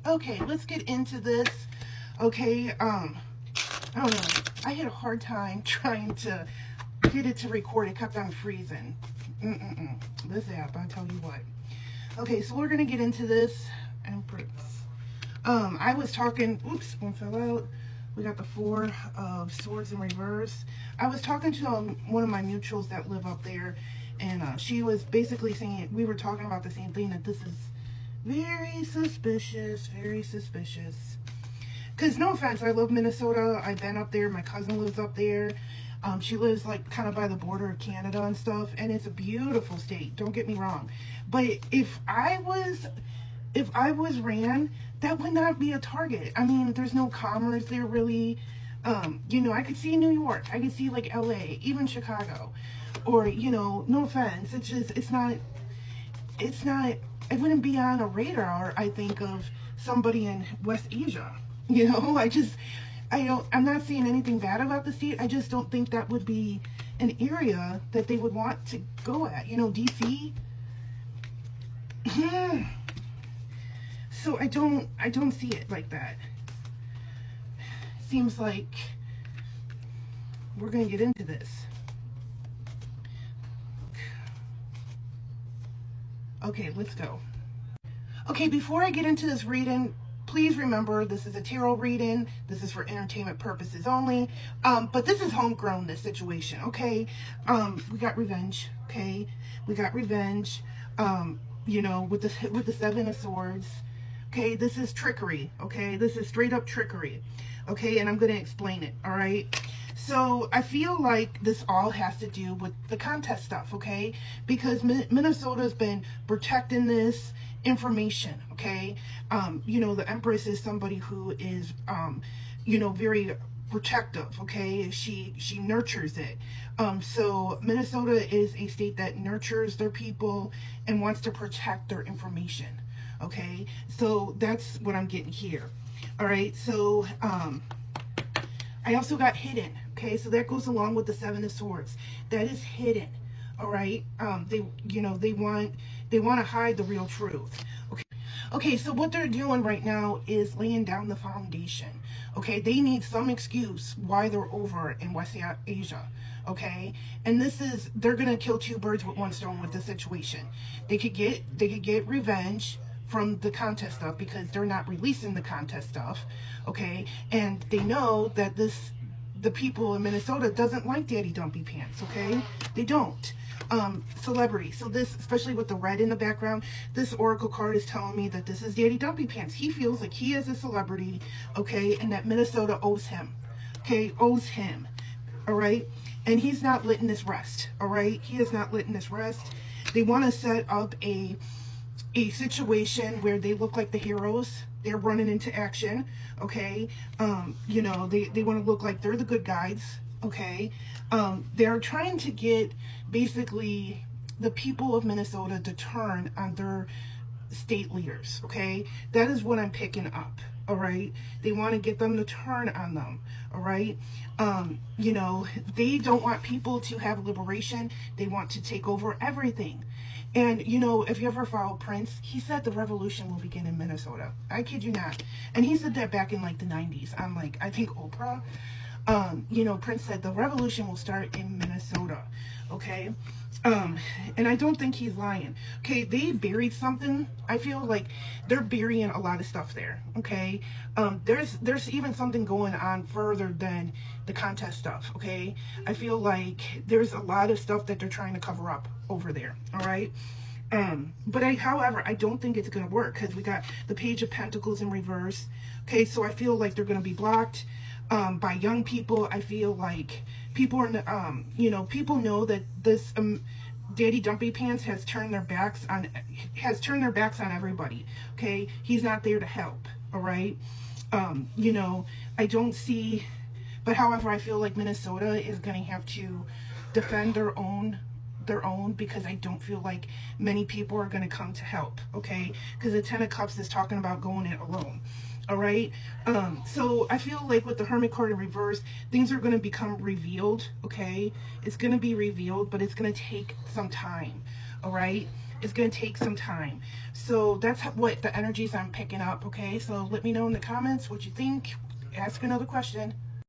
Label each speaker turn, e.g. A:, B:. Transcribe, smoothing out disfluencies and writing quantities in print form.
A: Okay, let's get into this. Okay, I don't know. I had a hard time trying to get it to record. It kept on freezing. This app, I'll tell you what. Okay, so we're gonna get into this. Empress. I was talking. Oops, one fell out. We got the Four of Swords in reverse. I was talking to one of my mutuals that live up there, and she was basically saying we were talking about the same thing, that this is very suspicious, very suspicious. Because no offense, I love Minnesota. I've been up there. My cousin lives up there. She lives like kind of by the border of Canada and stuff, and it's a beautiful state. Don't get me wrong, but if I was ran, that would not be a target. I mean, there's no commerce there really. I could see New York. I could see like LA, even Chicago, or no offense, it's not. It wouldn't be on a radar, I think, of somebody in West Asia. I'm not saying anything bad about the state. I just don't think that would be an area that they would want to go at. DC. So I don't see it like that. Seems like we're gonna get into this. Okay, let's go. Okay, before I get into this reading, please remember this is a tarot reading. This is for entertainment purposes only. But this is homegrown, this situation, okay? We got revenge, okay? We got revenge, with the Seven of Swords. Okay, this is trickery, okay? This is straight up trickery, okay? And I'm going to explain it, all right? So I feel like this all has to do with the contest stuff, okay? Because Minnesota's been protecting this information, okay? The Empress is somebody who is, very protective, okay? She nurtures it. So Minnesota is a state that nurtures their people and wants to protect their information. Okay, so that's what I'm getting here. All right, so I also got hidden. Okay, so that goes along with the Seven of Swords. That is hidden. All right, they want to hide the real truth. Okay, so what they're doing right now is laying down the foundation. Okay, they need some excuse why they're over in West Asia. Okay, and they're gonna kill two birds with one stone with this situation. They could get revenge from the contest stuff because they're not releasing the contest stuff, okay? And they know that the people in Minnesota doesn't like Daddy Dumpy Pants, okay? They don't. Celebrity. So this, especially with the red in the background, this oracle card is telling me that this is Daddy Dumpy Pants. He feels like he is a celebrity, okay? And that Minnesota owes him, okay? Owes him, all right? And he's not letting this rest, all right? He is not letting this rest. They want to set up a situation where they look like the heroes. They're running into action, okay? They want to look like they're the good guys, okay? They're trying to get basically the people of Minnesota to turn on their state leaders, okay? That is what I'm picking up, all right? They want to get them to turn on them, all right? They don't want people to have liberation. They want to take over everything. And, if you ever follow Prince, he said the revolution will begin in Minnesota. I kid you not. And he said that back in, like, the 90s on, like, I think Oprah. Prince said the revolution will start in Minnesota, okay? And I don't think he's lying. Okay, they buried something. I feel like they're burying a lot of stuff there, okay? There's even something going on further than the contest stuff, okay? I feel like there's a lot of stuff that they're trying to cover up over there, all right? However, I don't think it's going to work because we got the Page of Pentacles in reverse, okay? So I feel like they're going to be blocked by young people. I feel like people are, people know that this Daddy Dumpy Pants has turned their backs on everybody. Okay, he's not there to help. All right, I don't see, but however, I feel like Minnesota is going to have to defend their own because I don't feel like many people are going to come to help. Okay, because the Ten of Cups is talking about going it alone. All right, so I feel like with the Hermit card in reverse, things are going to become revealed, okay? It's going to be revealed, but it's going to take some time, all right? It's going to take some time. So that's what the energies I'm picking up, okay? So let me know in the comments what you think. Ask another question.